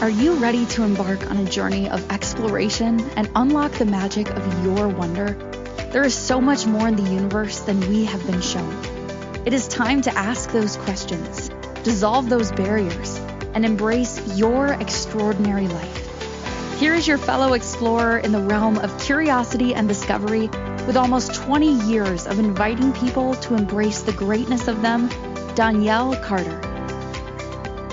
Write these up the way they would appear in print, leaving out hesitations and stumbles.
Are you ready to embark on a journey of exploration and unlock the magic of your wonder? There is so much more in the universe than we have been shown. It is time to ask those questions, dissolve those barriers, and embrace your extraordinary life. Here is your fellow explorer in the realm of curiosity and discovery, with almost 20 years of inviting people to embrace the greatness of them, Donnielle Carter.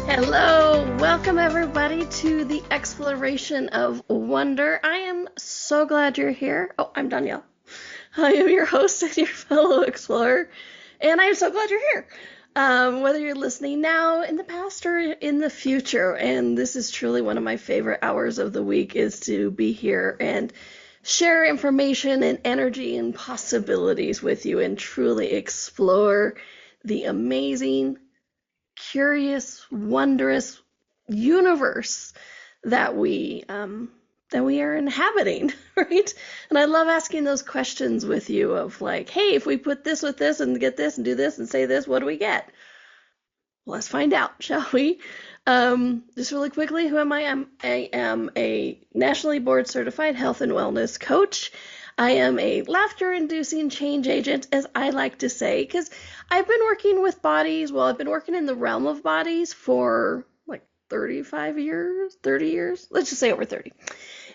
Hello, welcome everybody to the exploration of wonder. I am so glad you're here. Oh, I'm Donnielle. I am your host and your fellow explorer, and I am so glad you're here. Whether you're listening now, in the past, or in the future, and this is truly one of my favorite hours of the week is to be here and share information and energy and possibilities with you and truly explore the amazing, curious, wondrous universe that we are inhabiting, right? And I love asking those questions with you of like, hey, if we put this with this and get this and do this and say this, what do we get? Well, let's find out, shall we? Just really quickly, who am I? I am a nationally board certified health and wellness coach. I am a laughter-inducing change agent, as I like to say, because I've been working with bodies. Well, I've been working in the realm of bodies for like 35 years, 30 years. Let's just say over 30.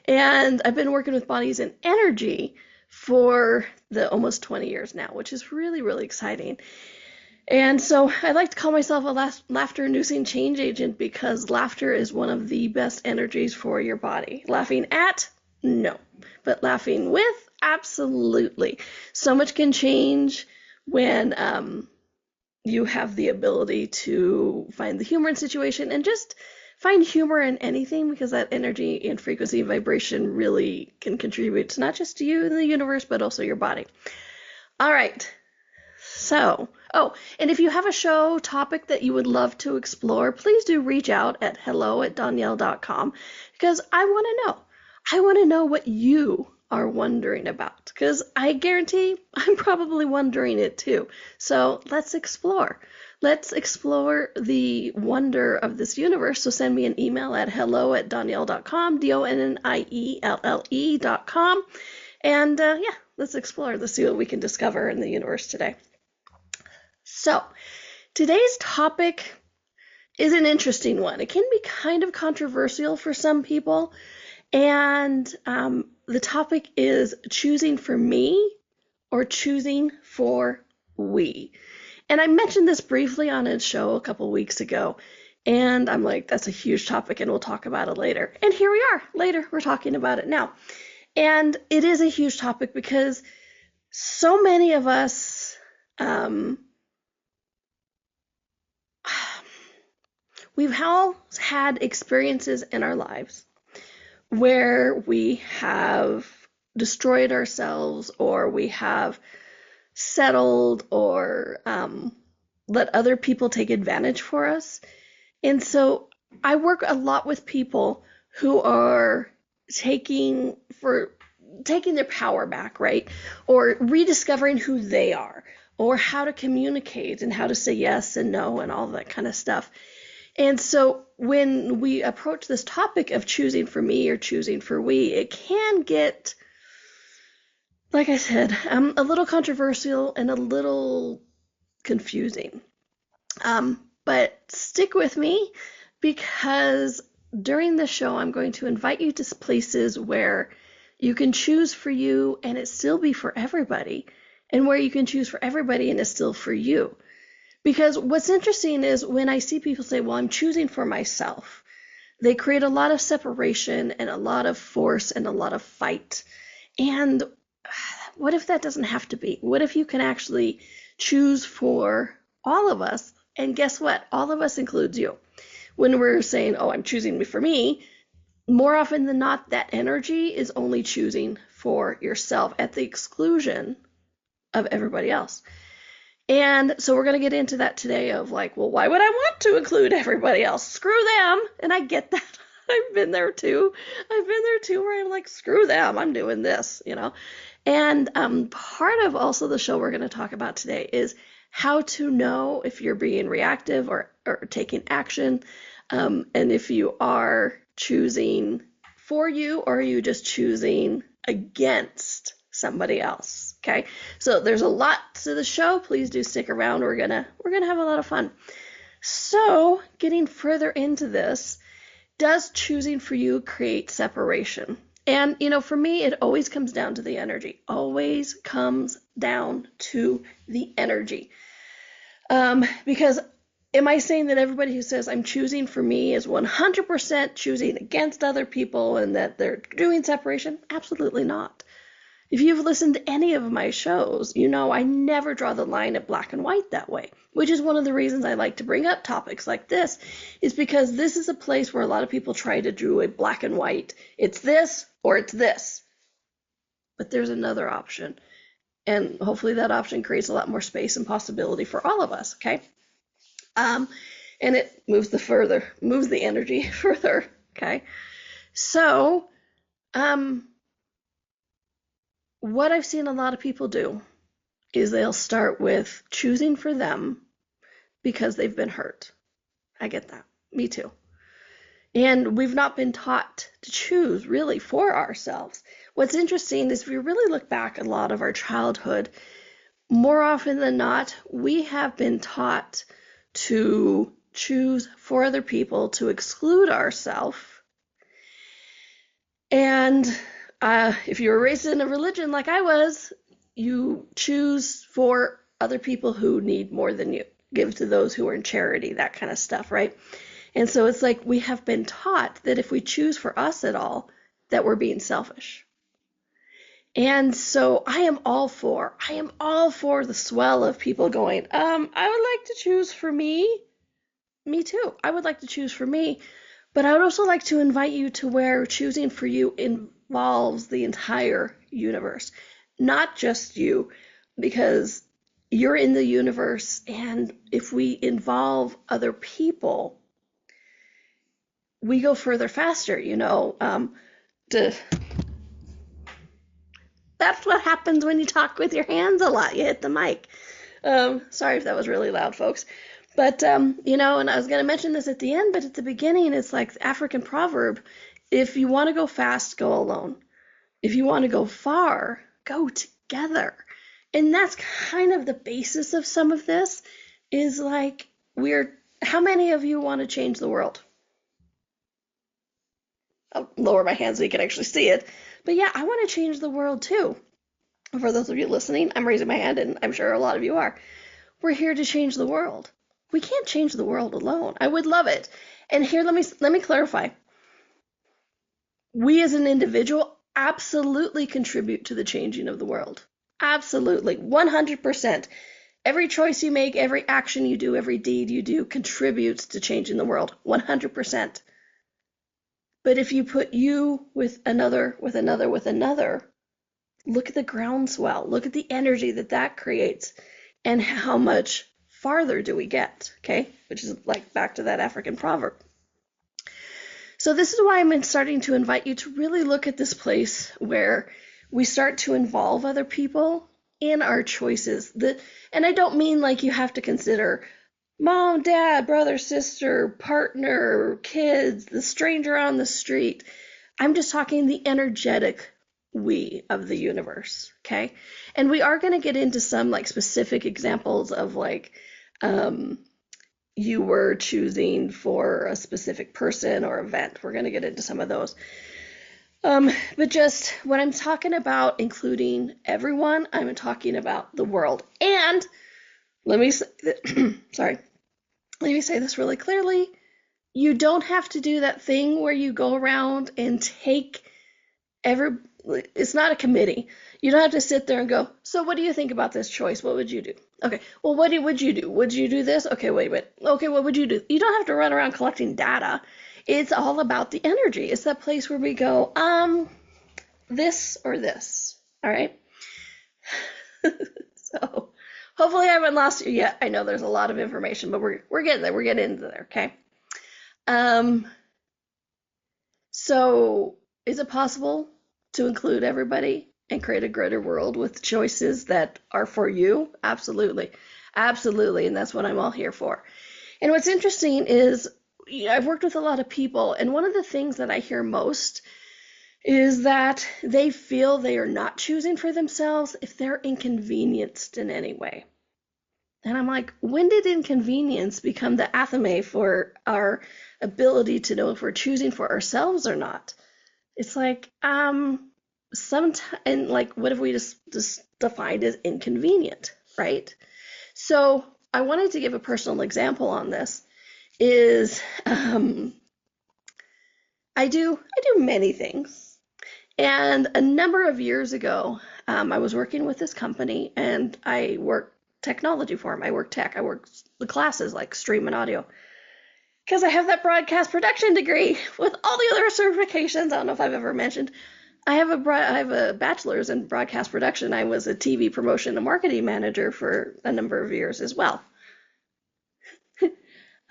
And I've been working with bodies and energy for the almost 20 years now, which is really, really exciting. And so I like to call myself a laughter-inducing change agent because laughter is one of the best energies for your body. Laughing at? No. But laughing with? Absolutely. So much can change when you have the ability to find the humor in situation and just find humor in anything, because that energy and frequency and vibration really can contribute to not just you and the universe, but also your body. All right. So, and if you have a show topic that you would love to explore, please do reach out at hello@donnielle.com, because I want to know. I want to know what you are wondering about, because I guarantee I'm probably wondering it too. So let's explore. Let's explore the wonder of this universe. So send me an email at hello@donnielle.com, DONNIELLE.com. And let's explore. Let's see what we can discover in the universe today. So today's topic is an interesting one. It can be kind of controversial for some people. And the topic is choosing for me or choosing for we. And I mentioned this briefly on a show a couple weeks ago, and I'm like, that's a huge topic, and we'll talk about it later. And here we are, later, we're talking about it now. And it is a huge topic because so many of us, we've all had experiences in our lives where we have destroyed ourselves, or we have settled, or let other people take advantage for us. And so I work a lot with people who are taking their power back, right? Or rediscovering who they are, or how to communicate and how to say yes and no and all that kind of stuff. And so when we approach this topic of choosing for me or choosing for we, it can get, like I said, a little controversial and a little confusing. But stick with me, because during the show, I'm going to invite you to places where you can choose for you and it still be for everybody, and where you can choose for everybody and it's still for you. Because what's interesting is when I see people say, well, I'm choosing for myself, they create a lot of separation and a lot of force and a lot of fight. And what if that doesn't have to be? What if you can actually choose for all of us? And guess what? All of us includes you. When we're saying, oh, I'm choosing for me, more often than not, that energy is only choosing for yourself at the exclusion of everybody else. And so we're going to get into that today of like, well, why would I want to include everybody else? Screw them. And I get that. I've been there too. Where I'm like, screw them. I'm doing this, And part of also the show we're going to talk about today is how to know if you're being reactive or or taking action, and if you are choosing for you, or are you just choosing against somebody else? Okay, so there's a lot to the show. Please do stick around. We're gonna have a lot of fun. So, getting further into this, does choosing for you create separation? And, for me, it always comes down to the energy. Always comes down to the energy. Because am I saying that everybody who says I'm choosing for me is 100% choosing against other people and that they're doing separation? Absolutely not. If you've listened to any of my shows, you know I never draw the line at black and white that way, which is one of the reasons I like to bring up topics like this, is because this is a place where a lot of people try to do a black and white. It's this or it's this. But there's another option. And hopefully that option creates a lot more space and possibility for all of us, okay? And it moves the energy further, okay? So, what I've seen a lot of people do is they'll start with choosing for them because they've been hurt. I get that. Me too. And we've not been taught to choose really for ourselves. What's interesting is if we really look back at a lot of our childhood, more often than not, we have been taught to choose for other people, to exclude ourselves. And if you were raised in a religion like I was, you choose for other people who need more than you. Give to those who are in charity, that kind of stuff, right? And so it's like we have been taught that if we choose for us at all, that we're being selfish. And so I am all for the swell of people going, I would like to choose for me. Me too. I would like to choose for me. But I would also like to invite you to where choosing for you involves the entire universe, not just you, because you're in the universe, and if we involve other people, we go further faster, That's what happens when you talk with your hands a lot. You hit the mic. Sorry if that was really loud, folks. But, and I was going to mention this at the end, but at the beginning, it's like the African proverb, if you want to go fast, go alone. If you want to go far, go together. And that's kind of the basis of some of this, is like, how many of you want to change the world? I'll lower my hand so you can actually see it. But yeah, I want to change the world too. For those of you listening, I'm raising my hand, and I'm sure a lot of you are. We're here to change the world. We can't change the world alone. I would love it. And here, let me clarify. We as an individual absolutely contribute to the changing of the world. Absolutely. 100%. Every choice you make, every action you do, every deed you do contributes to changing the world. 100%. But if you put you with another, look at the groundswell. Look at the energy that creates, and how much farther do we get, okay? Which is like back to that African proverb. So this is why I'm starting to invite you to really look at this place where we start to involve other people in our choices. And I don't mean like you have to consider mom, dad, brother, sister, partner, kids, the stranger on the street. I'm just talking the energetic we of the universe, okay? And we are going to get into some like specific examples of like you were choosing for a specific person or event. We're going to get into some of those. But just when I'm talking about including everyone, I'm talking about the world. And let me say, let me say this really clearly. You don't have to do that thing where you go around and take it's not a committee. You don't have to sit there and go, so what do you think about this choice? What would you do? Okay, well, what would you do? Would you do this? Okay, wait. Okay, what would you do? You don't have to run around collecting data. It's all about the energy. It's that place where we go, this or this. All right? So hopefully I haven't lost you yet. I know there's a lot of information, but we're getting there. We're getting into there, okay? So is it possible to include everybody and create a greater world with choices that are for you? Absolutely. Absolutely. And that's what I'm all here for. And what's interesting is, I've worked with a lot of people, and one of the things that I hear most is that they feel they are not choosing for themselves if they're inconvenienced in any way. And I'm like, when did inconvenience become the athame for our ability to know if we're choosing for ourselves or not? It's like, sometimes, and like, what have we just defined as inconvenient, right? So I wanted to give a personal example on this. Is I do many things, and a number of years ago, I was working with this company, and I worked technology for them. I work tech. I work the classes like stream and audio because I have that broadcast production degree with all the other certifications. I don't know if I've ever mentioned. I have a bachelor's in broadcast production. I was a TV promotion and marketing manager for a number of years as well.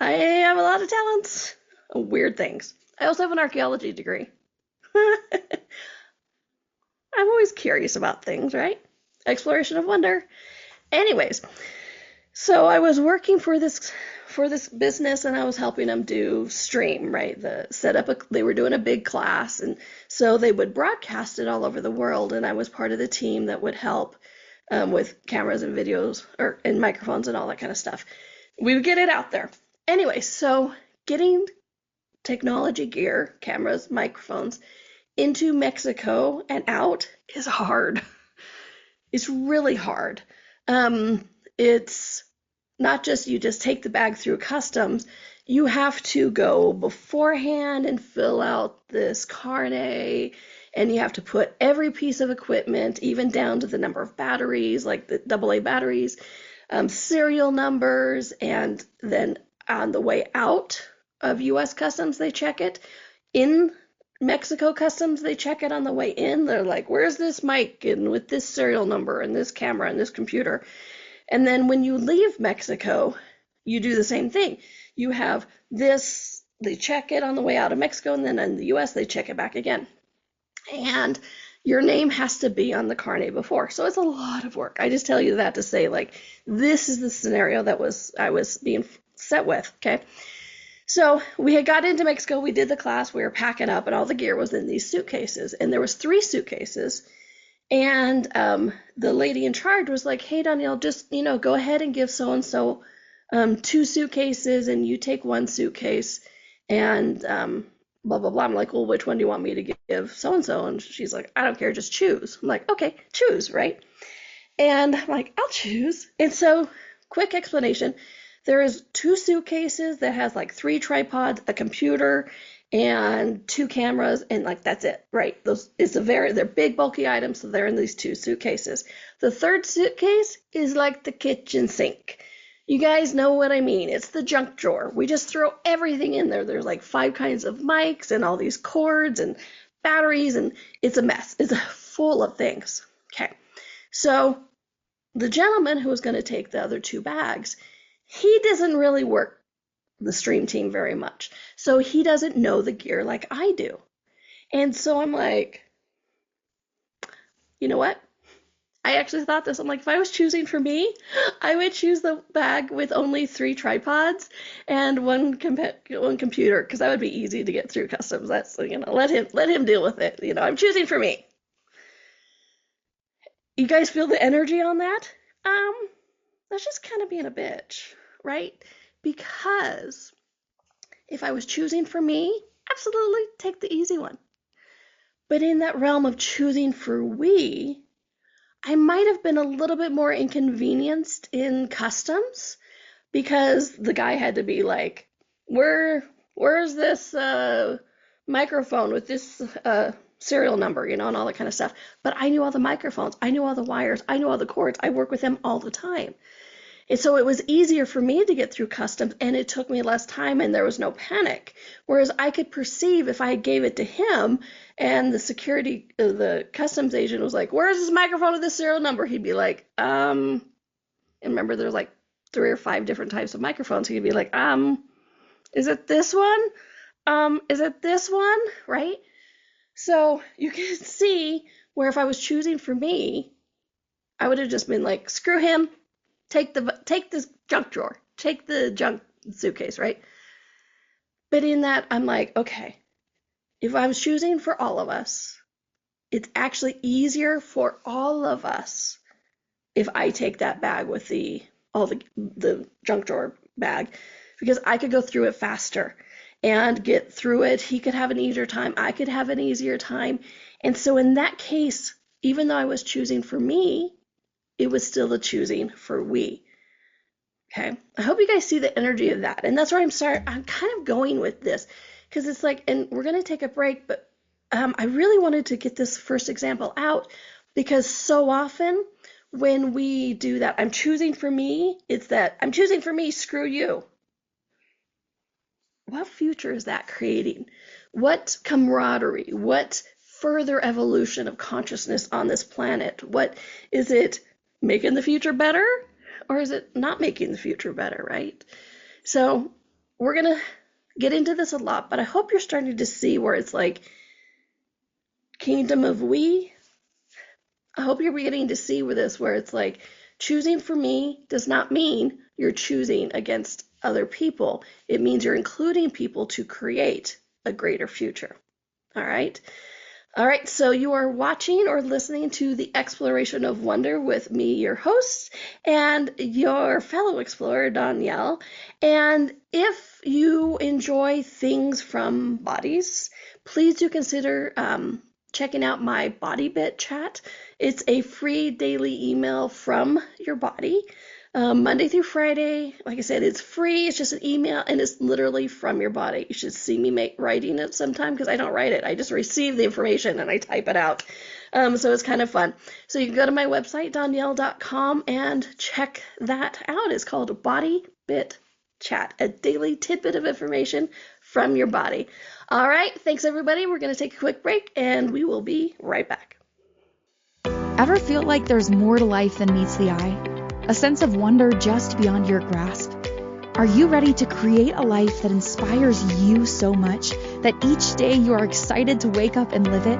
I have a lot of talents, weird things. I also have an archaeology degree. I'm always curious about things, right? Exploration of wonder. Anyways, so I was working for this business, and I was helping them do stream, right? They were doing a big class, and so they would broadcast it all over the world, and I was part of the team that would help with cameras and videos and microphones and all that kind of stuff. We would get it out there. Anyway, so getting technology gear, cameras, microphones, into Mexico and out is hard. It's really hard. It's not just you just take the bag through customs. You have to go beforehand and fill out this carnet, and you have to put every piece of equipment, even down to the number of batteries, like the AA batteries, serial numbers, and then on the way out of U.S. Customs, they check it. In Mexico Customs, they check it on the way in. They're like, where's this mic and with this serial number and this camera and this computer? And then when you leave Mexico, you do the same thing. You have this, they check it on the way out of Mexico, and then in the U.S., they check it back again. And your name has to be on the carnet before. So it's a lot of work. I just tell you that to say, like, this is the scenario that I was being set with, okay? So we had got into Mexico, we did the class, we were packing up, and all the gear was in these suitcases. And there was 3 suitcases. And the lady in charge was like, hey, Donnielle, just, go ahead and give so-and-so 2 suitcases, and you take 1 suitcase, and blah, blah, blah. I'm like, well, which one do you want me to give so-and-so? And she's like, I don't care, just choose. I'm like, okay, choose, right? And I'm like, I'll choose. And so, quick explanation. There is 2 suitcases that has like 3 tripods, a computer, and 2 cameras, and like that's it, right? They're big bulky items, so they're in these 2 suitcases. The 3rd suitcase is like the kitchen sink. You guys know what I mean. It's the junk drawer. We just throw everything in there. There's like 5 kinds of mics and all these cords and batteries, and it's a mess. It's full of things. Okay, so the gentleman who was going to take the other 2 bags, he doesn't really work the stream team very much. So he doesn't know the gear like I do. And so I'm like, you know what? I actually thought this. I'm like, if I was choosing for me, I would choose the bag with only 3 tripods and one computer, because that would be easy to get through customs. That's, let him deal with it. I'm choosing for me. You guys feel the energy on that? That's just kind of being a bitch, right? Because if I was choosing for me, absolutely take the easy one. But in that realm of choosing for we, I might have been a little bit more inconvenienced in customs, because the guy had to be like, where's this microphone with this serial number, and all that kind of stuff. But I knew all the microphones, I knew all the wires, I knew all the cords. I work with them all the time. And so it was easier for me to get through customs, and it took me less time, and there was no panic. Whereas I could perceive if I gave it to him and the customs agent was like, where's this microphone with this serial number? He'd be like, and remember there's like 3 or 5 different types of microphones. He'd be like, is it this one? Is it this one? Right? So you can see where if I was choosing for me, I would have just been like, screw him. Take this junk drawer. Take the junk suitcase, right? But in that, I'm like, okay, if I'm choosing for all of us, it's actually easier for all of us if I take that bag with all the junk drawer bag, because I could go through it faster and get through it. He could have an easier time. I could have an easier time. And so in that case, even though I was choosing for me, it was still a choosing for we. Okay. I hope you guys see the energy of that. And that's where I'm kind of going with this, because it's like, and we're going to take a break, but I really wanted to get this first example out, because so often when we do that, I'm choosing for me, it's that I'm choosing for me, screw you. What future is that creating? What camaraderie? What further evolution of consciousness on this planet? What is it making the future better? Or is it not making the future better, right? So we're going to get into this a lot, but I hope you're starting to see where it's like kingdom of we. I hope you're beginning to see with this where it's like choosing for me does not mean you're choosing against other people. It means you're including people to create a greater future. All right. All right, so you are watching or listening to the Exploration of Wonder with me, your host, and your fellow explorer, Donnielle. And if you enjoy things from bodies, please do consider checking out my Body Bit chat. It's a free daily email from your body. Monday through Friday, like I said, it's free. It's just an email, and it's literally from your body. You should see me writing it sometime, because I don't write it. I just receive the information and I type it out. So it's kind of fun. So you can go to my website, donnielle.com, and check that out. It's called Body Bit Chat, a daily tidbit of information from your body. All right, thanks everybody. We're going to take a quick break, and we will be right back. Ever feel like there's more to life than meets the eye? A sense of wonder just beyond your grasp? Are you ready to create a life that inspires you so much that each day you are excited to wake up and live it?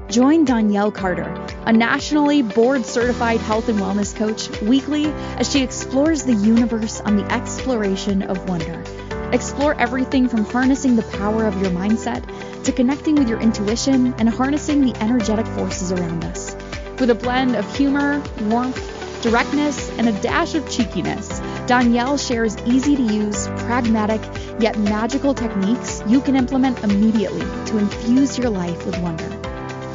Join Donnielle Carter, a nationally board-certified health and wellness coach, weekly as she explores the universe on the exploration of wonder. Explore everything from harnessing the power of your mindset to connecting with your intuition and harnessing the energetic forces around us. With a blend of humor, warmth, directness, and a dash of cheekiness, Donnielle shares easy-to-use, pragmatic, yet magical techniques you can implement immediately to infuse your life with wonder.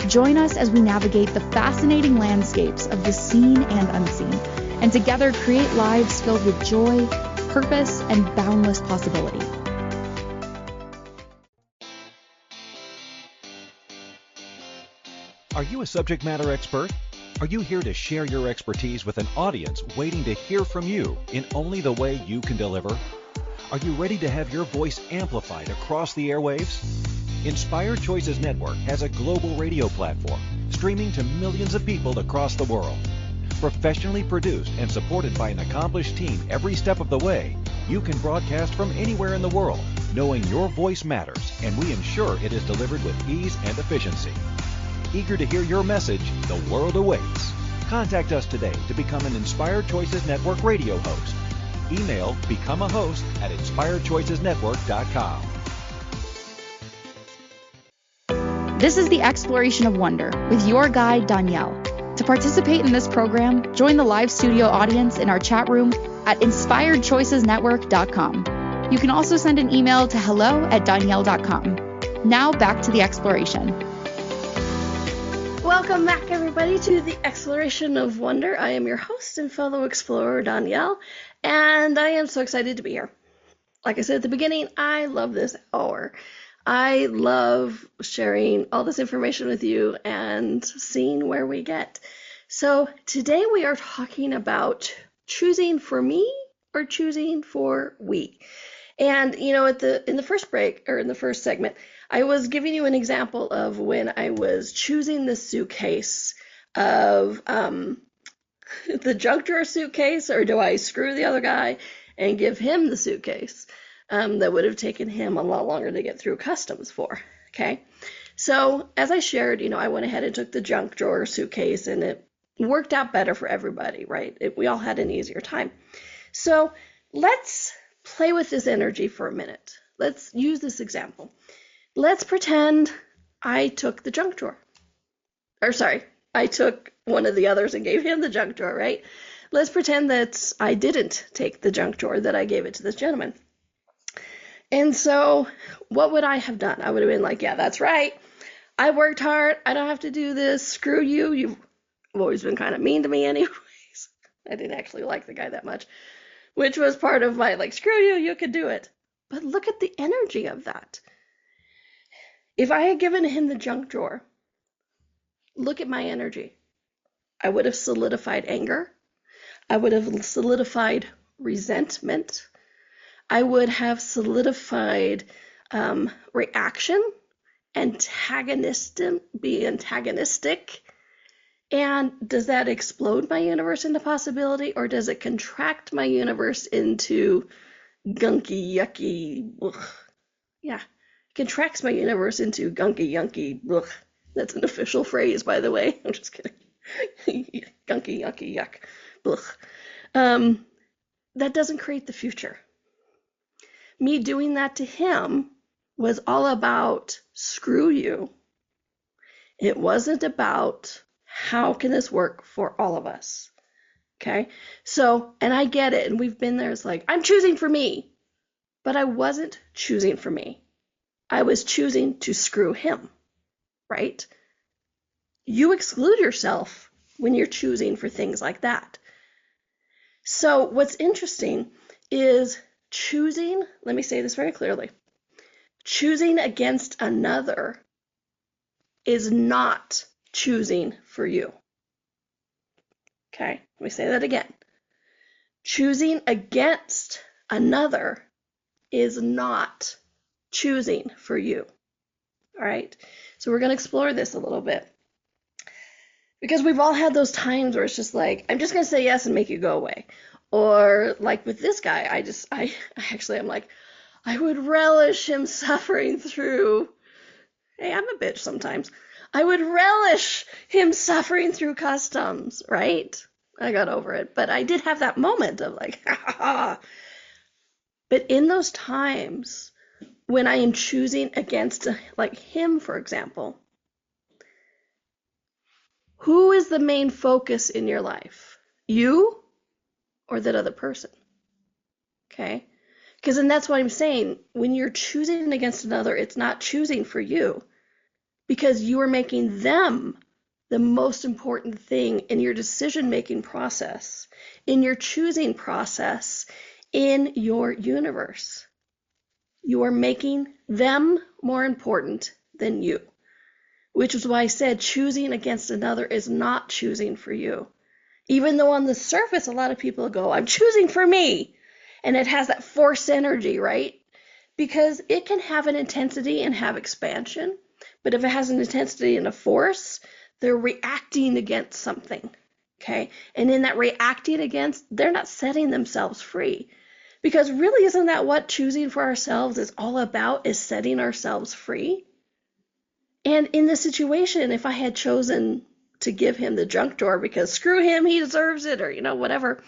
Join us as we navigate the fascinating landscapes of the seen and unseen, and together create lives filled with joy, purpose, and boundless possibility. Are you a subject matter expert? Are you here to share your expertise with an audience waiting to hear from you in only the way you can deliver? Are you ready to have your voice amplified across the airwaves? Inspired Choices Network has a global radio platform streaming to millions of people across the world. Professionally produced and supported by an accomplished team every step of the way, you can broadcast from anywhere in the world, knowing your voice matters, and we ensure it is delivered with ease and efficiency. Eager to hear your message, the world awaits. Contact us today to become an Inspired Choices Network radio host. Email becomeahost@inspiredchoicesnetwork.com. This is the Exploration of Wonder with your guide, Donnielle. To participate in this program, join the live studio audience in our chat room at inspiredchoicesnetwork.com. You can also send an email to hello@donnielle.com. Now back to the exploration. Welcome back, everybody, to the Exploration of Wonder. I am your host and fellow explorer, Donnielle, and I am so excited to be here. Like I said at the beginning, I love this hour. I love sharing all this information with you and seeing where we get. So today we are talking about choosing for me or choosing for we. And in the first break, or in the first segment, I was giving you an example of when I was choosing the suitcase of the junk drawer suitcase, or do I screw the other guy and give him the suitcase that would have taken him a lot longer to get through customs for. Okay, so as I shared, I went ahead and took the junk drawer suitcase, and it worked out better for everybody, right? We all had an easier time. So let's play with this energy for a minute. Let's use this example. Let's pretend I took the junk drawer. Or sorry, I took one of the others and gave him the junk drawer, right? Let's pretend that I didn't take the junk drawer, that I gave it to this gentleman. And so what would I have done? I would have been like, yeah, that's right. I worked hard. I don't have to do this. Screw you. You've always been kind of mean to me anyways. I didn't actually like the guy that much, which was part of my like, screw you, you could do it. But look at the energy of that. If I had given him the junk drawer, look at my energy. I would have solidified anger. I would have solidified resentment. I would have solidified reaction, be antagonistic. And does that explode my universe into possibility, or does it contract my universe into gunky, yucky, ugh? Yeah, it contracts my universe into gunky, yucky, ugh. That's an official phrase, by the way. I'm just kidding. Gunky, yucky, yuck, ugh. That doesn't create the future. Me doing that to him was all about screw you. It wasn't about how can this work for all of us. Okay? So, and I get it, and we've been there. It's like, I'm choosing for me. But I wasn't choosing for me. I was choosing to screw him. Right? You exclude yourself when you're choosing for things like that. So what's interesting is choosing, let me say this very clearly, choosing against another is not choosing for you. Okay, let me say that again. Choosing against another is not choosing for you. All right, so we're going to explore this a little bit. Because we've all had those times where it's just like, I'm just going to say yes and make you go away. Or like with this guy, I'm like, I would relish him suffering through, hey, I'm a bitch sometimes. I would relish him suffering through customs, right? I got over it. But I did have that moment of like, ha ha ha. But in those times when I am choosing against, like him, for example, who is the main focus in your life? You or that other person? Okay? Because then that's what I'm saying. When you're choosing against another, it's not choosing for you. Because you are making them the most important thing in your decision-making process, in your choosing process, in your universe. You are making them more important than you. Which is why I said choosing against another is not choosing for you. Even though on the surface, a lot of people go, I'm choosing for me. And it has that force energy, right? Because it can have an intensity and have expansion. But if it has an intensity and a force, they're reacting against something. Okay? And in that reacting against, they're not setting themselves free. Because really, isn't that what choosing for ourselves is all about, is setting ourselves free? And in this situation, if I had chosen to give him the junk drawer because screw him, he deserves it, or, whatever,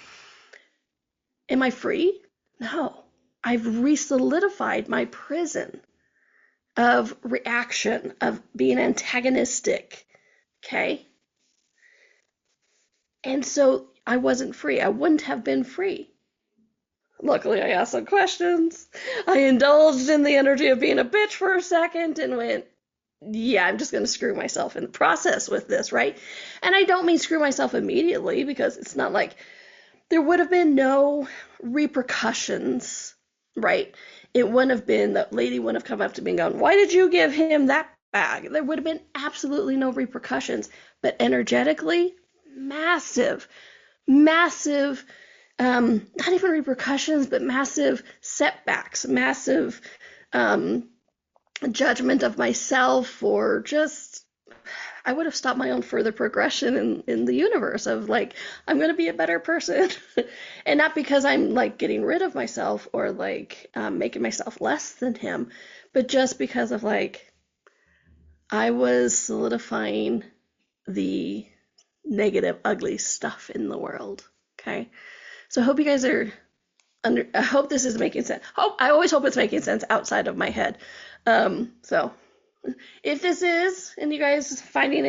am I free? No. I've re-solidified my prison of reaction, of being antagonistic. Okay? And so I wasn't free. I wouldn't have been free. Luckily, I asked some questions. I indulged in the energy of being a bitch for a second and went, yeah, I'm just going to screw myself in the process with this, right? And I don't mean screw myself immediately, because it's not like there would have been no repercussions, right? It wouldn't have been, that lady wouldn't have come up to me and gone, why did you give him that bag? There would have been absolutely no repercussions. But energetically, massive, not even repercussions, but massive setbacks, massive judgment of myself, or just, I would have stopped my own further progression in the universe of like, I'm going to be a better person. And not because I'm like getting rid of myself or like making myself less than him, but just because of like, I was solidifying the negative, ugly stuff in the world. Okay. So I hope you guys are I hope this is making sense. I always hope it's making sense outside of my head. So if this is, and you guys finding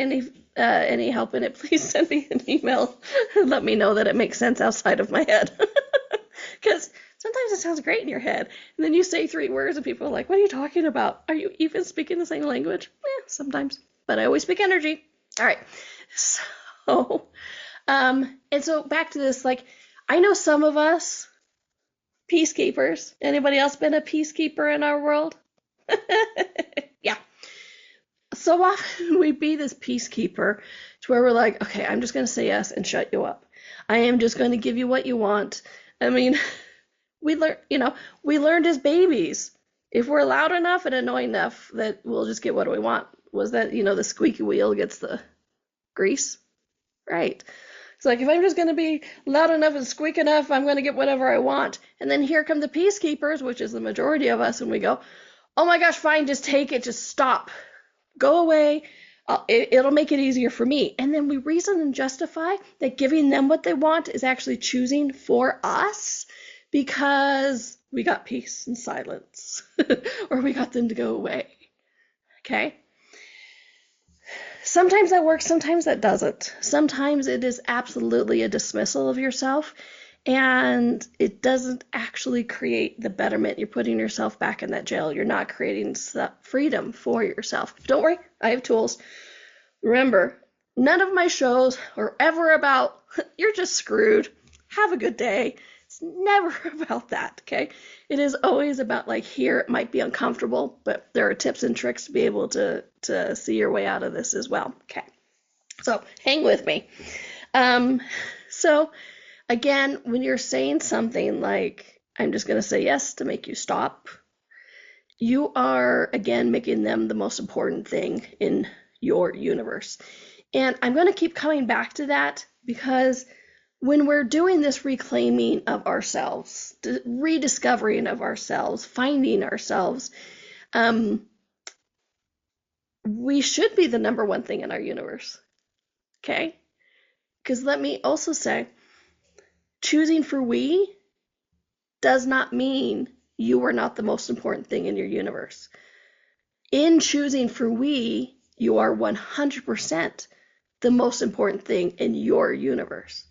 any help in it, please send me an email and let me know that it makes sense outside of my head. Because sometimes it sounds great in your head, and then you say 3 words and people are like, what are you talking about? Are you even speaking the same language? Sometimes, but I always speak energy. All right. So, and so back to this, like, I know some of us peacekeepers. Anybody else been a peacekeeper in our world? Yeah. So often we be this peacekeeper to where we're like, okay, I'm just going to say yes and shut you up. I am just going to give you what you want. I mean, we learned as babies, if we're loud enough and annoying enough, that we'll just get what we want. Was that, the squeaky wheel gets the grease? Right. It's like, if I'm just going to be loud enough and squeak enough, I'm going to get whatever I want. And then here come the peacekeepers, which is the majority of us, and we go, oh my gosh, fine, just take it, just stop. Go away. It'll make it easier for me. And then we reason and justify that giving them what they want is actually choosing for us because we got peace and silence, or we got them to go away. Okay? Sometimes that works, sometimes that doesn't. Sometimes it is absolutely a dismissal of yourself, and it doesn't actually create the betterment. You're putting yourself back in that jail. You're not creating freedom for yourself. Don't worry, I have tools. Remember, none of my shows are ever about, you're just screwed. Have a good day. It's never about that, okay? It is always about, like, here it might be uncomfortable, but there are tips and tricks to be able to see your way out of this as well. Okay, so hang with me. So again, when you're saying something like, I'm just going to say yes to make you stop, you are, again, making them the most important thing in your universe. And I'm going to keep coming back to that because when we're doing this reclaiming of ourselves, rediscovering of ourselves, finding ourselves, we should be the number one thing in our universe. Okay? Because let me also say, choosing for we does not mean you are not the most important thing in your universe. In choosing for we, you are 100% the most important thing in your universe.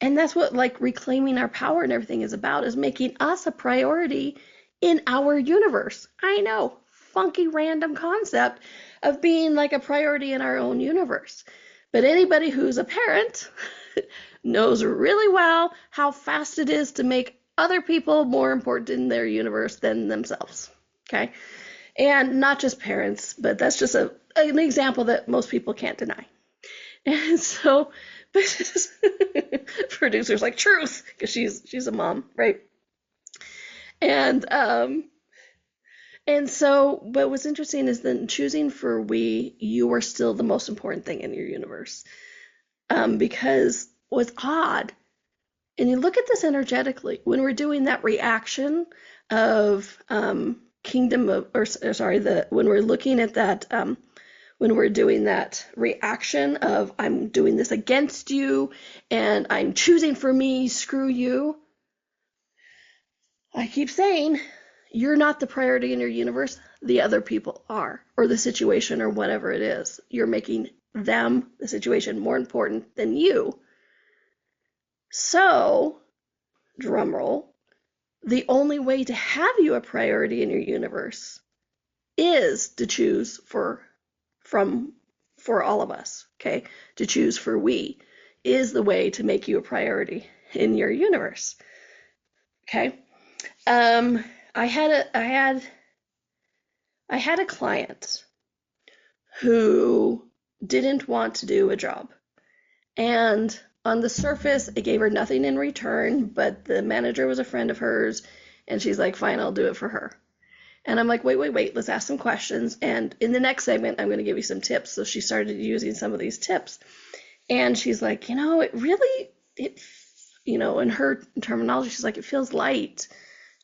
And that's what, like, reclaiming our power and everything is about, is making us a priority in our universe. I know, funky random concept of being like a priority in our own universe. But anybody who's a parent knows really well how fast it is to make other people more important in their universe than themselves. Okay? And not just parents, but that's just an example that most people can't deny. And so, producer's like, truth, because she's a mom, right? And so, but what's interesting is that choosing for we, you are still the most important thing in your universe. Because what's odd, and you look at this energetically, when we're doing that reaction of kingdom of, or sorry, when we're looking at that, when we're doing that reaction of, I'm doing this against you and I'm choosing for me, screw you. I keep saying, you're not the priority in your universe. The other people are, or the situation, or whatever it is. You're making them, the situation, more important than you. So, drum roll, the only way to have you a priority in your universe is to choose for all of us, okay? To choose for we is the way to make you a priority in your universe, okay? I had a client who didn't want to do a job, and on the surface, it gave her nothing in return, but the manager was a friend of hers, and she's like, fine, I'll do it for her. And I'm like, wait, let's ask some questions. And in the next segment, I'm going to give you some tips. So she started using some of these tips. And she's like, it really, in her terminology, she's like, it feels light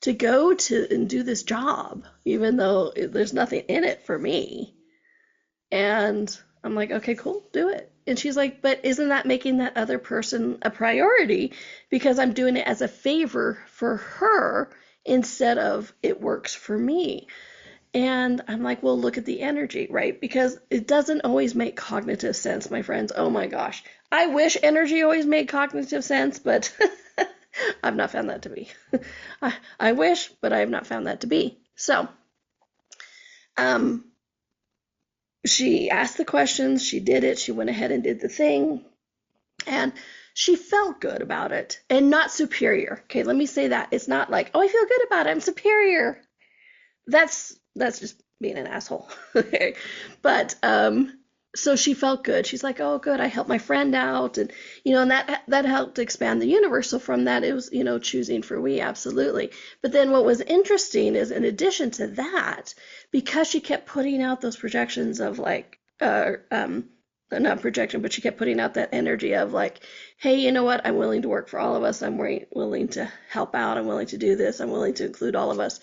to go to and do this job, even though there's nothing in it for me. And I'm like, okay, cool, do it. And she's like, but isn't that making that other person a priority? Because I'm doing it as a favor for her instead of it works for me. And I'm like, well, look at the energy, right? Because it doesn't always make cognitive sense, my friends. Oh my gosh. I wish energy always made cognitive sense, but I've not found that to be. I wish, but I have not found that to be. So, she asked the questions, she did it, she went ahead and did the thing, and she felt good about it and not superior. Okay, let me say that. It's not like, oh, I feel good about it, I'm superior. That's just being an asshole. Okay. But so she felt good. She's like, oh, good, I helped my friend out, and and that helped expand the universe. So from that, it was choosing for we, absolutely. But then what was interesting is, in addition to that, because she kept putting out those projections of like not projection, but she kept putting out that energy of like, hey, you know what, I'm willing to work for all of us, I'm willing to help out, I'm willing to do this, I'm willing to include all of us.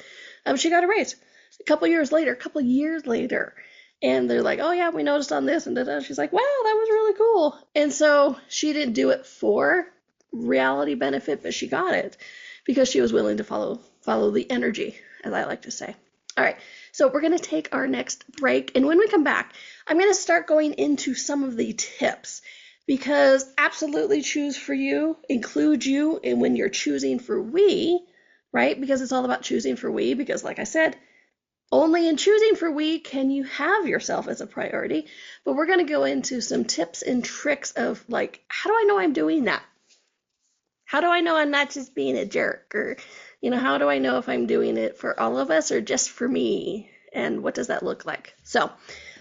She got a raise a couple years later. And they're like, oh, yeah, we noticed on this. And da-da. She's like, wow, that was really cool. And so she didn't do it for reality benefit, but she got it because she was willing to follow the energy, as I like to say. All right, so we're going to take our next break. And when we come back, I'm going to start going into some of the tips, because absolutely choose for you, include you, and when you're choosing for we, right? Because it's all about choosing for we, because like I said, only in choosing for we can you have yourself as a priority. But we're going to go into some tips and tricks of like, how do I know I'm doing that? How do I know I'm not just being a jerk? Or, how do I know if I'm doing it for all of us or just for me? And what does that look like? So, all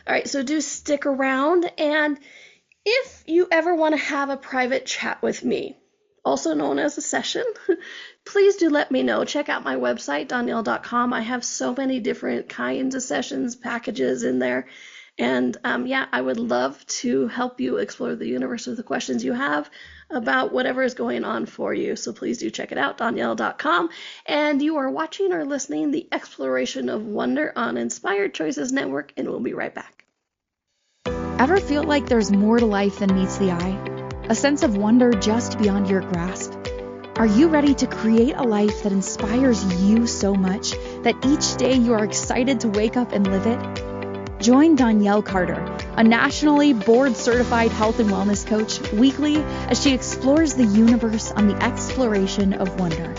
right, so do stick around. And if you ever want to have a private chat with me, also known as a session, please do let me know. Check out my website, Donnielle.com. I have so many different kinds of sessions, packages in there. And I would love to help you explore the universe with the questions you have about whatever is going on for you. So please do check it out, Donnielle.com. And you are watching or listening the Exploration of Wonder on Inspired Choices Network, and we'll be right back. Ever feel like there's more to life than meets the eye? A sense of wonder just beyond your grasp? Are you ready to create a life that inspires you so much that each day you are excited to wake up and live it? Join Donnielle Carter, a nationally board-certified health and wellness coach, weekly as she explores the universe on the exploration of wonder.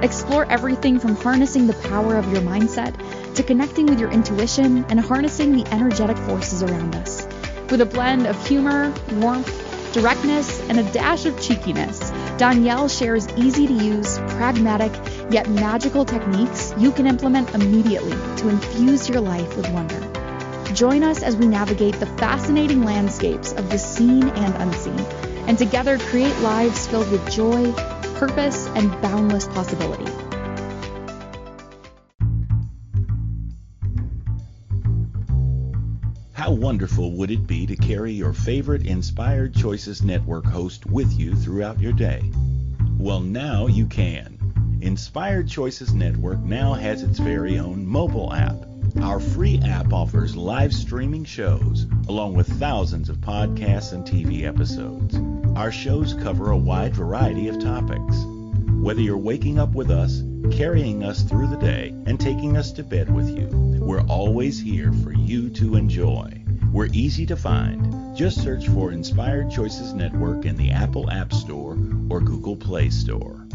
Explore everything from harnessing the power of your mindset to connecting with your intuition and harnessing the energetic forces around us. With a blend of humor, warmth, directness, and a dash of cheekiness, Donnielle shares easy-to-use, pragmatic, yet magical techniques you can implement immediately to infuse your life with wonder. Join us as we navigate the fascinating landscapes of the seen and unseen, and together create lives filled with joy, purpose, and boundless possibility. How wonderful would it be to carry your favorite Inspired Choices Network host with you throughout your day? Well, now you can. Inspired Choices Network now has its very own mobile app. Our free app offers live streaming shows, along with thousands of podcasts and TV episodes. Our shows cover a wide variety of topics. Whether you're waking up with us, carrying us through the day, and taking us to bed with you, we're always here for you to enjoy. We're easy to find. Just search for Inspired Choices Network in the Apple App Store or Google Play Store.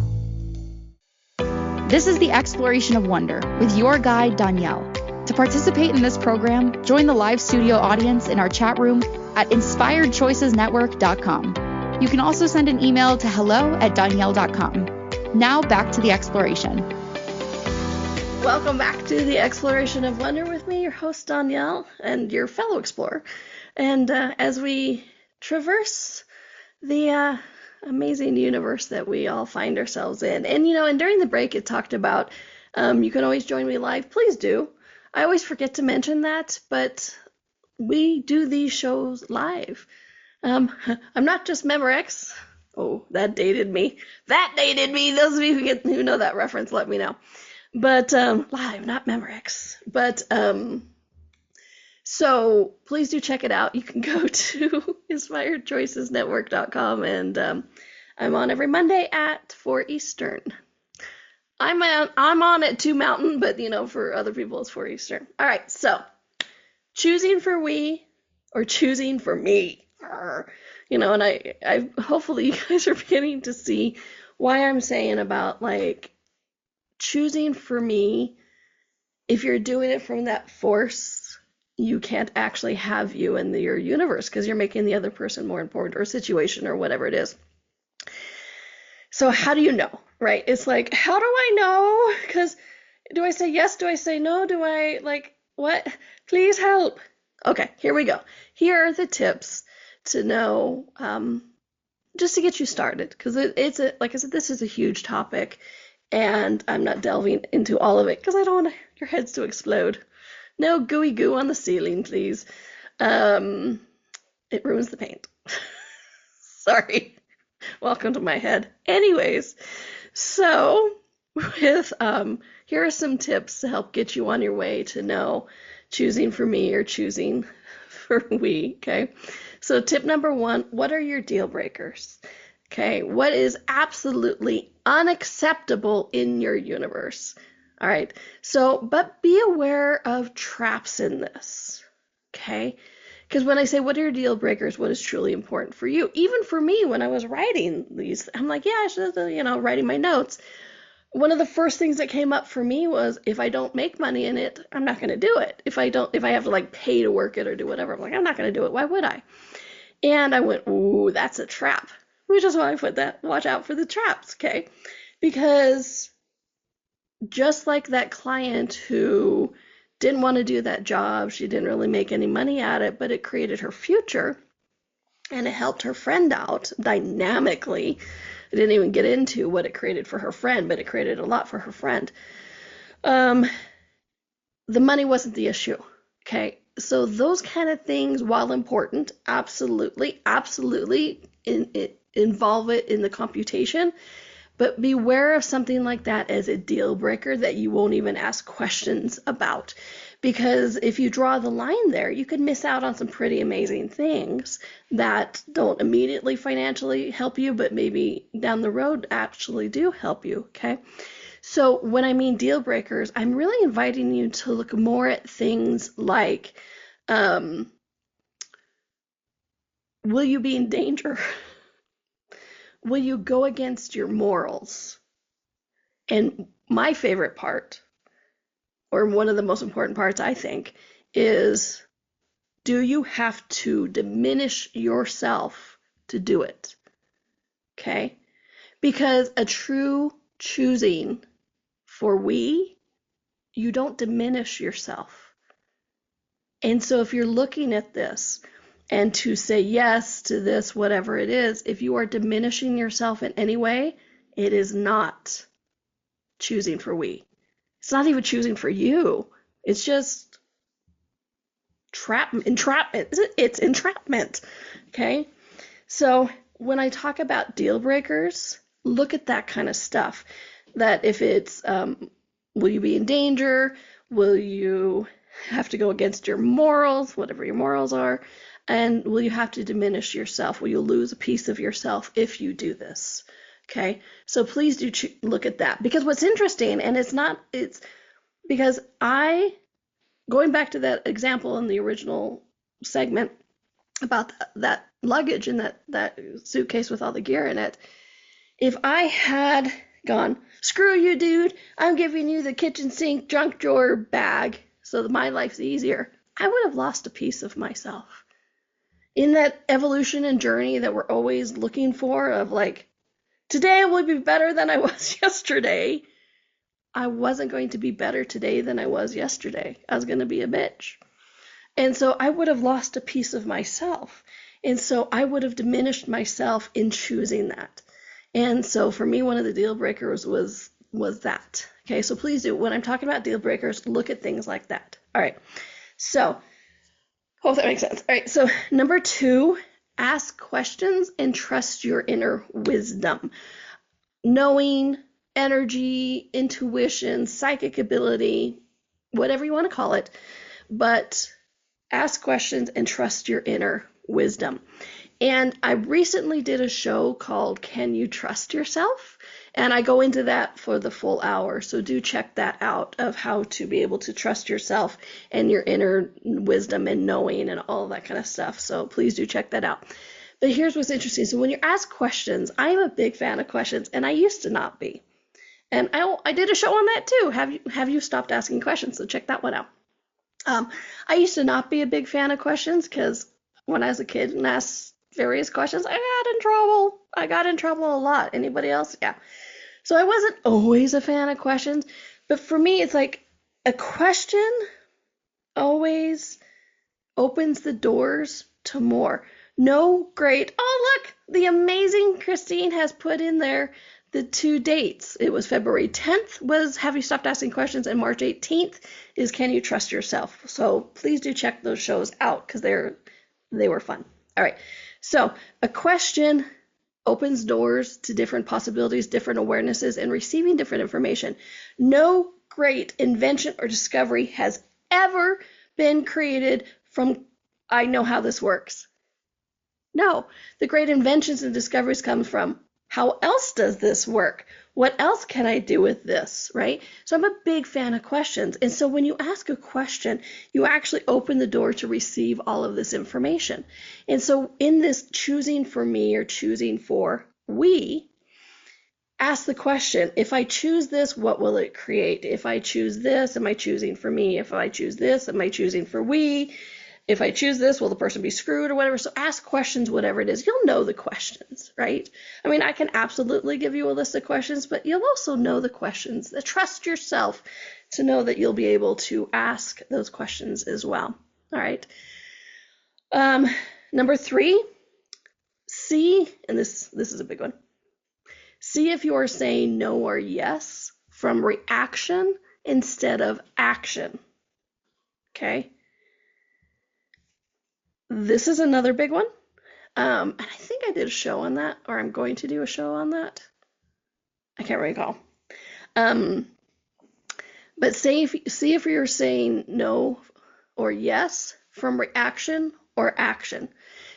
This is the Exploration of Wonder with your guide, Donnielle. To participate in this program, join the live studio audience in our chat room at inspiredchoicesnetwork.com. You can also send an email to hello@donnielle.com. Now back to the exploration. Welcome back to the Exploration of Wonder with me, your host Donnielle, and your fellow explorer. And as we traverse the amazing universe that we all find ourselves in, and and during the break it talked about you can always join me live. Please do. I always forget to mention that, but we do these shows live. I'm not just Memorex. Oh, that dated me. Those of you who know that reference, let me know. But live, not Memorex. But So please do check it out. You can go to inspiredchoicesnetwork.com, and I'm on every Monday at 4 Eastern. I'm on at 2 Mountain, but for other people it's 4 Eastern. All right, so choosing for we or choosing for me. And I hopefully you guys are beginning to see why I'm saying about like choosing for me. If you're doing it from that force, you can't actually have you in your universe because you're making the other person more important, or a situation, or whatever it is. So how do you know, right? It's like, how do I know? Because do I say yes? Do I say no? Do I what? Please help. Okay, here we go. Here are the tips to know, just to get you started, because it's like I said, this is a huge topic, and I'm not delving into all of it because I don't want your heads to explode. No gooey goo on the ceiling, please. It ruins the paint. Sorry. Welcome to my head. Anyways, so with here are some tips to help get you on your way to know choosing for me or choosing for we. Okay. So tip number 1, what are your deal breakers? Okay. What is absolutely unacceptable in your universe? All right. So, but be aware of traps in this. Okay. Because when I say, what are your deal breakers? What is truly important for you? Even for me, when I was writing these, I'm like, yeah, I should, writing my notes. One of the first things that came up for me was, if I don't make money in it, I'm not going to do it. If I have to pay to work it or do whatever, I'm like, I'm not going to do it. Why would I? And I went, ooh, that's a trap. Which is why I put that, watch out for the traps, okay? Because just like that client who didn't want to do that job, she didn't really make any money at it, but it created her future and it helped her friend out dynamically. I didn't even get into what it created for her friend, but it created a lot for her friend. The money wasn't the issue, okay? So those kind of things, while important, absolutely involve it in the computation, but beware of something like that as a deal breaker that you won't even ask questions about. Because if you draw the line there, you could miss out on some pretty amazing things that don't immediately financially help you, but maybe down the road actually do help you, okay? So when I mean deal breakers, I'm really inviting you to look more at things like, will you be in danger? Will you go against your morals? And my favorite part, or one of the most important parts, I think, is, do you have to diminish yourself to do it? Okay? Because a true choosing for we, you don't diminish yourself. And so if you're looking at this and to say yes to this, whatever it is, if you are diminishing yourself in any way, it is not choosing for we. It's not even choosing for you. It's just entrapment. It's entrapment. Okay? So when I talk about deal breakers, look at that kind of stuff. That if it's, will you be in danger? Will you have to go against your morals, whatever your morals are? And will you have to diminish yourself? Will you lose a piece of yourself if you do this? Okay, so please do look at that, because what's interesting, and it's because going back to that example in the original segment about that luggage and that suitcase with all the gear in it, if I had gone, screw you, dude, I'm giving you the kitchen sink junk drawer bag so that my life's easier, I would have lost a piece of myself. In that evolution and journey that we're always looking for, of like, today I will be better than I was yesterday. I wasn't going to be better today than I was yesterday. I was going to be a bitch. And so I would have lost a piece of myself. And so I would have diminished myself in choosing that. And so for me, one of the deal breakers was that. Okay, so please do, when I'm talking about deal breakers, look at things like that. All right, so hope that makes sense. All right, so number 2, ask questions and trust your inner wisdom. Knowing, energy, intuition, psychic ability, whatever you want to call it. But ask questions, and trust your inner wisdom. And I recently did a show called Can You Trust Yourself? And I go into that for the full hour. So do check that out, of how to be able to trust yourself and your inner wisdom and knowing and all that kind of stuff. So please do check that out. But here's what's interesting. So when you ask questions, I'm a big fan of questions, and I used to not be. And I did a show on that too. Have you stopped asking questions? So check that one out. I used to not be a big fan of questions, because when I was a kid and asked various questions, I got in trouble. I got in trouble a lot. Anybody else? Yeah. So I wasn't always a fan of questions, but for me, it's like a question always opens the doors to more. No, great. Oh, look, the amazing Christine has put in there the 2 dates. It was February 10th was Have You Stopped Asking Questions, and March 18th is Can You Trust Yourself? So please do check those shows out, because they were fun. All right. So a question opens doors to different possibilities, different awarenesses, and receiving different information. No great invention or discovery has ever been created from, I know how this works. No, the great inventions and discoveries come from, how else does this work? What else can I do with this, right? So I'm a big fan of questions. And so when you ask a question, you actually open the door to receive all of this information. And so in this choosing for me or choosing for we, ask the question, if I choose this, what will it create? If I choose this, am I choosing for me? If I choose this, am I choosing for we? If I choose this, will the person be screwed or whatever? So ask questions, whatever it is. You'll know the questions, right? I mean, I can absolutely give you a list of questions, but you'll also know the questions. Trust yourself to know that you'll be able to ask those questions as well. All right. Number 3, see, and this is a big one. See if you are saying no or yes from reaction instead of action. Okay. This is another big one. And I think I did a show on that, or I'm going to do a show on that. I can't recall. But see if you're saying no or yes from reaction or action.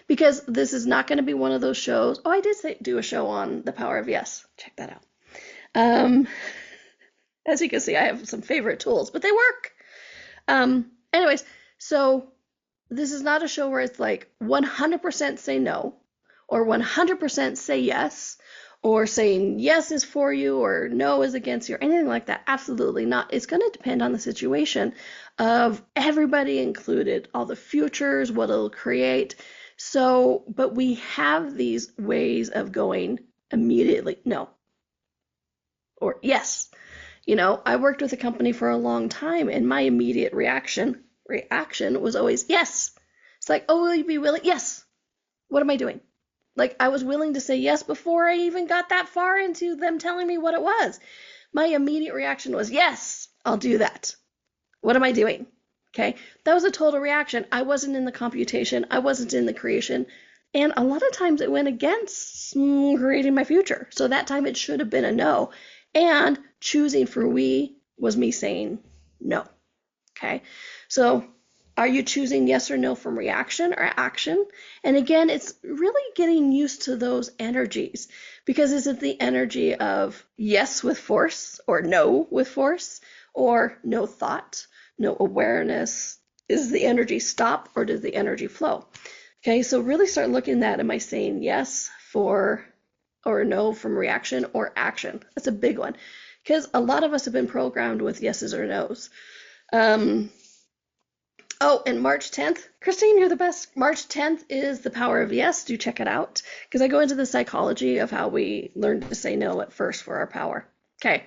Because this is not going to be one of those shows. Oh, I did do a show on the power of yes. Check that out. As you can see, I have some favorite tools, but they work. Anyways, so this is not a show where it's like 100% say no, or 100% say yes, or saying yes is for you or no is against you, or anything like that. Absolutely not. It's going to depend on the situation of everybody included, all the futures, what it'll create. So, but we have these ways of going immediately no or yes. You know, I worked with a company for a long time, and my immediate reaction was always yes. It's like, oh, will you be willing? Yes. What am I doing? Like, I was willing to say yes before I even got that far into them telling me what it was. My immediate reaction was, yes, I'll do that. What am I doing? Okay. That was a total reaction. I wasn't in the computation. I wasn't in the creation. And a lot of times it went against creating my future. So that time it should have been a no. And choosing for we was me saying no. Okay. So are you choosing yes or no from reaction or action? And again, it's really getting used to those energies, because is it the energy of yes with force or no with force, or no thought, no awareness? Is the energy stop or does the energy flow? Okay, so really start looking at, am I saying yes for or no from reaction or action? That's a big one, because a lot of us have been programmed with yeses or nos. Oh, and March 10th, Christine, you're the best. March 10th is the power of yes. Do check it out, because I go into the psychology of how we learn to say no at first for our power. Okay.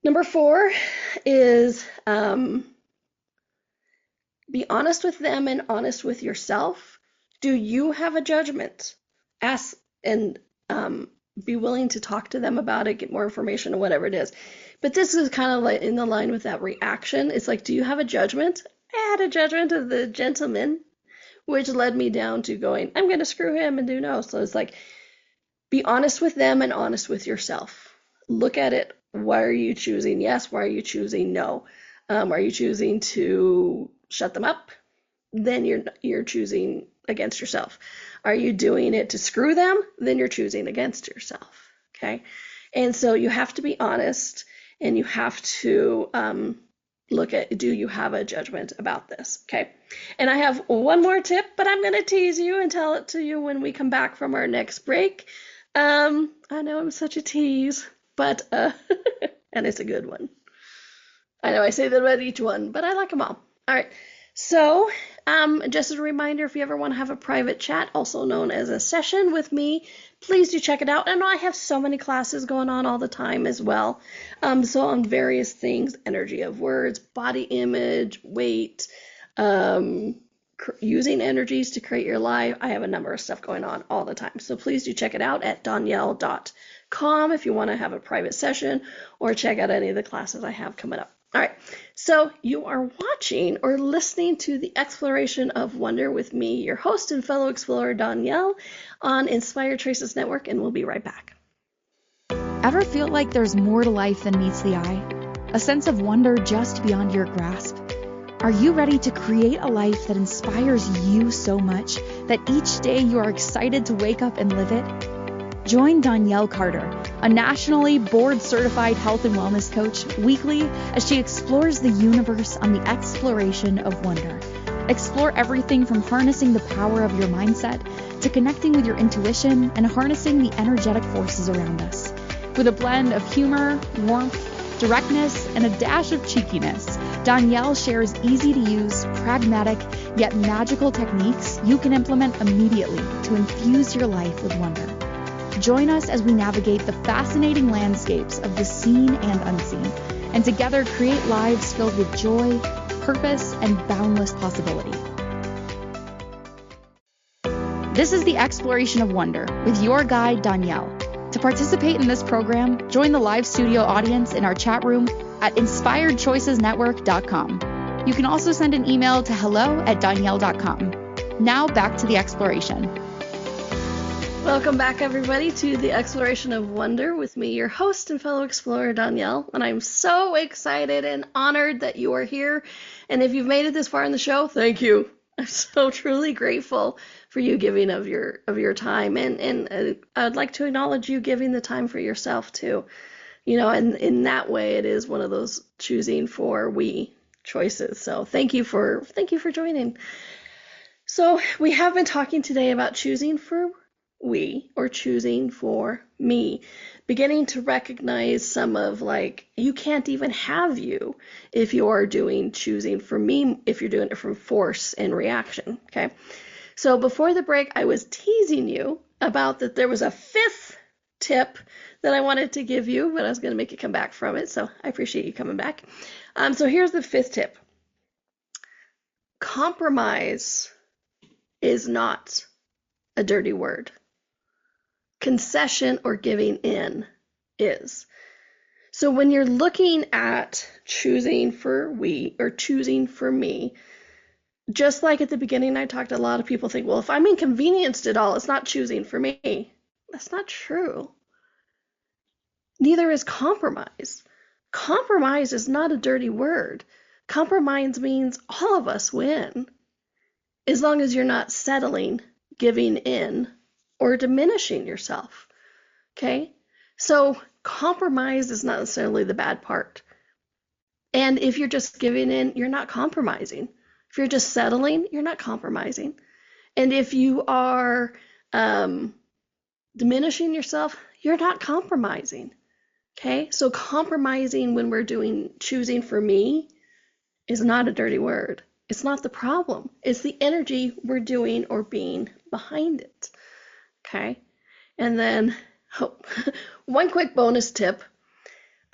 Number 4 is be honest with them and honest with yourself. Do you have a judgment? Ask and be willing to talk to them about it, get more information or whatever it is. But this is kind of like in the line with that reaction. It's like, do you have a judgment? I had a judgment of the gentleman, which led me down to going, I'm going to screw him and do no. So it's like, be honest with them and honest with yourself. Look at it. Why are you choosing yes? Why are you choosing no? Are you choosing to shut them up? then you're choosing against yourself. Are you doing it to screw them? Then you're choosing against yourself. Okay. And so you have to be honest, and you have to look at, do you have a judgment about this? Okay. And I have one more tip, but I'm going to tease you and tell it to you when we come back from our next break. I know I'm such a tease, but and it's a good one. I know I say that about each one, but I like them all. All right. So just as a reminder, if you ever want to have a private chat, also known as a session with me, please do check it out. I know I have so many classes going on all the time as well. So on various things, energy of words, body image, weight, using energies to create your life. I have a number of stuff going on all the time. So please do check it out at donnielle.com if you want to have a private session, or check out any of the classes I have coming up. All right, so you are watching or listening to the Exploration of Wonder with me, your host and fellow explorer, Donnielle, on Inspired Choices Network, and we'll be right back. Ever feel like there's more to life than meets the eye? A sense of wonder just beyond your grasp? Are you ready to create a life that inspires you so much that each day you are excited to wake up and live it? Join Donnielle Carter, a nationally board-certified health and wellness coach, weekly as she explores the universe on the exploration of wonder. Explore everything from harnessing the power of your mindset to connecting with your intuition and harnessing the energetic forces around us. With a blend of humor, warmth, directness, and a dash of cheekiness, Donnielle shares easy-to-use, pragmatic, yet magical techniques you can implement immediately to infuse your life with wonder. Join us as we navigate the fascinating landscapes of the seen and unseen, and together create lives filled with joy, purpose, and boundless possibility. This is the Exploration of Wonder with your guide, Donnielle. To participate in this program, join the live studio audience in our chat room at inspiredchoicesnetwork.com. You can also send an email to hello@donnielle.com. Now back to the exploration. Welcome back, everybody, to the Exploration of Wonder with me, your host and fellow explorer, Donnielle. And I'm so excited and honored that you are here. And if you've made it this far in the show, thank you. I'm so truly grateful for you giving of your time. And I'd like to acknowledge you giving the time for yourself, too. You know, and in that way, it is one of those choosing for we choices. So thank you for joining. So we have been talking today about choosing for we, or choosing for me, beginning to recognize some of, like, you can't even have you if you're doing choosing for me, if you're doing it from force and reaction. Okay. So before the break, I was teasing you about that there was a fifth tip that I wanted to give you, but I was going to make you come back from it. So I appreciate you coming back. So here's the fifth tip. Compromise is not a dirty word. Concession or giving in is. So when you're looking at choosing for we or choosing for me, just like at the beginning, I talked, a lot of people think, well, if I'm inconvenienced at all, it's not choosing for me. That's not true. Neither is compromise. Compromise is not a dirty word. Compromise means all of us win, as long as you're not settling, giving in, or diminishing yourself. Okay? So compromise is not necessarily the bad part. And if you're just giving in, you're not compromising. If you're just settling, you're not compromising. And if you are diminishing yourself, you're not compromising. Okay? So compromising when we're doing choosing for me is not a dirty word. It's not the problem. It's the energy we're doing or being behind it. Okay, and then one quick bonus tip.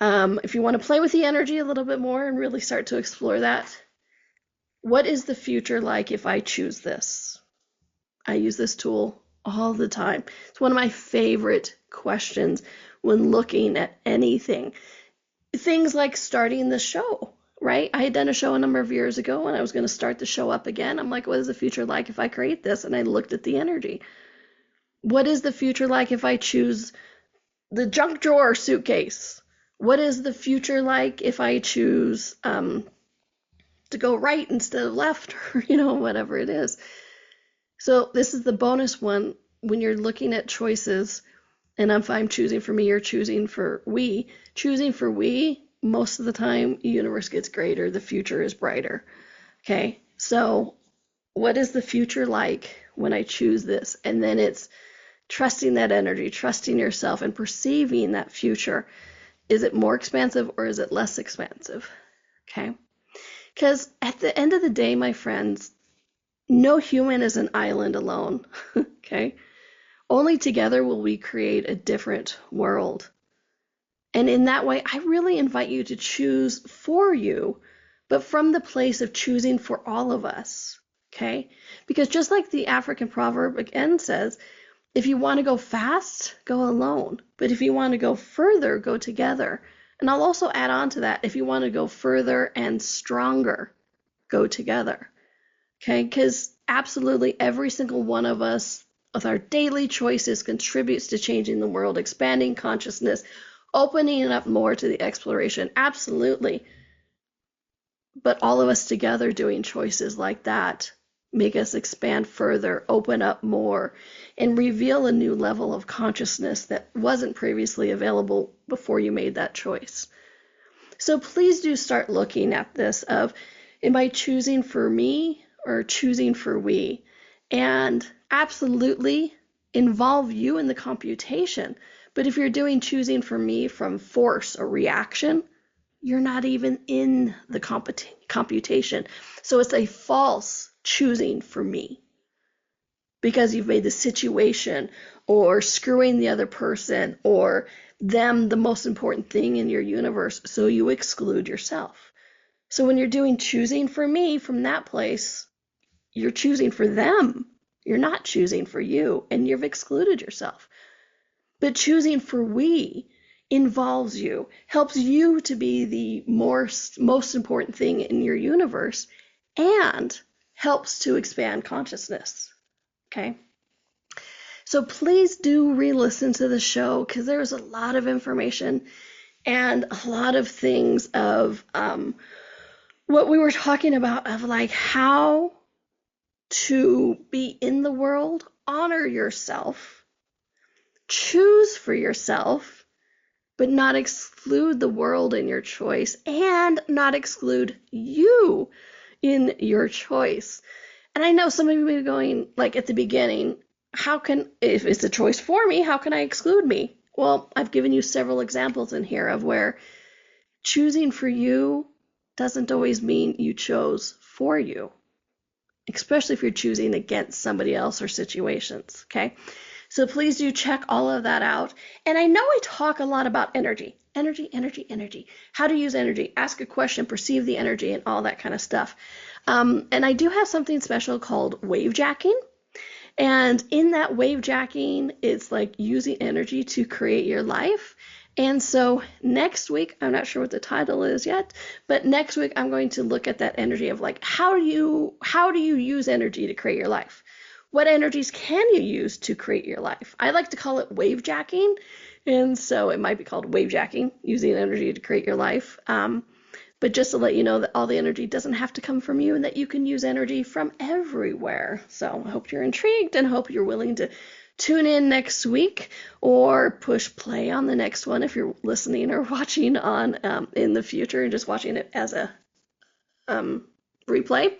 If you want to play with the energy a little bit more and really start to explore that, what is the future like if I choose this? I use this tool all the time. It's one of my favorite questions when looking at anything. Things like starting the show, right? I had done a show a number of years ago and I was going to start the show up again. I'm like, what is the future like if I create this? And I looked at the energy. What is the future like if I choose the junk drawer suitcase? What is the future like if I choose to go right instead of left, or, whatever it is. So this is the bonus one when you're looking at choices. And if I'm choosing for me or choosing for we, most of the time, the universe gets greater, the future is brighter. Okay, so what is the future like when I choose this? And then it's trusting that energy, trusting yourself, and perceiving that future. Is it more expansive or is it less expansive? Okay, because at the end of the day, my friends, no human is an island alone. Okay. Only together will we create a different world. And in that way, I really invite you to choose for you, but from the place of choosing for all of us, okay? Because just like the African proverb again says, if you want to go fast, go alone. But if you want to go further, go together. And I'll also add on to that, if you want to go further and stronger, go together, okay? Because absolutely every single one of us, with our daily choices, contributes to changing the world, expanding consciousness, opening it up more to the exploration. Absolutely. But all of us together doing choices like that make us expand further, open up more, and reveal a new level of consciousness that wasn't previously available before you made that choice. So please do start looking at this of, am I choosing for me or choosing for we? And absolutely involve you in the computation. But if you're doing choosing for me from force or reaction, you're not even in the computation. So it's a false choosing for me because you've made the situation or screwing the other person or them the most important thing in your universe. So you exclude yourself. So when you're doing choosing for me from that place, you're choosing for them. You're not choosing for you, and you've excluded yourself. But choosing for we involves you, helps you to be the most important thing in your universe, and helps to expand consciousness. Okay? So please do re-listen to the show, because there was a lot of information and a lot of things of what we were talking about, of like how to be in the world, honor yourself, choose for yourself, but not exclude the world in your choice, and not exclude you in your choice. And I know some of you may be going, like at the beginning, if it's a choice for me, how can I exclude me? Well, I've given you several examples in here of where choosing for you doesn't always mean you chose for you, especially if you're choosing against somebody else or situations, okay? So please do check all of that out. And I know I talk a lot about energy, how to use energy, ask a question, perceive the energy, and all that kind of stuff. And I do have something special called wave jacking. And in that wave jacking, it's like using energy to create your life. And so next week, I'm not sure what the title is yet, but next week I'm going to look at that energy of like, how do you use energy to create your life? What energies can you use to create your life? I like to call it wave jacking. And so it might be called wave jacking, using energy to create your life. But just to let you know that all the energy doesn't have to come from you and that you can use energy from everywhere. So I hope you're intrigued and hope you're willing to tune in next week or push play on the next one if you're listening or watching on in the future and just watching it as a replay.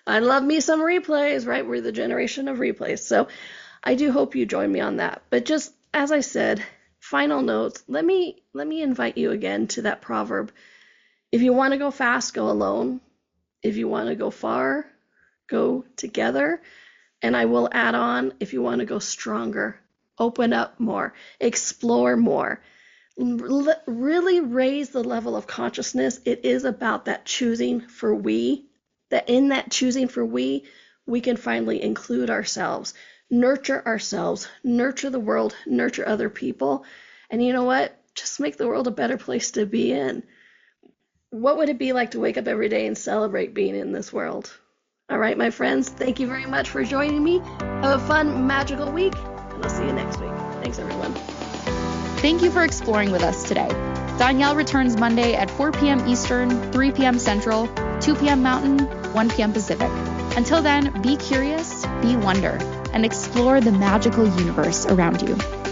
I love me some replays, right? We're the generation of replays. So I do hope you join me on that. But just as I said, final notes, let me invite you again to that proverb. If you want to go fast, go alone. If you want to go far, go together. And I will add on, if you want to go stronger, open up more, explore more, really raise the level of consciousness. It is about that choosing for we, that in that choosing for we can finally include ourselves, nurture the world, nurture other people. And you know what? Just make the world a better place to be in. What would it be like to wake up every day and celebrate being in this world? All right, my friends, thank you very much for joining me. Have a fun, magical week, and I'll see you next week. Thanks, everyone. Thank you for exploring with us today. Donnielle returns Monday at 4 p.m. Eastern, 3 p.m. Central, 2 p.m. Mountain, 1 p.m. Pacific. Until then, be curious, be wonder, and explore the magical universe around you.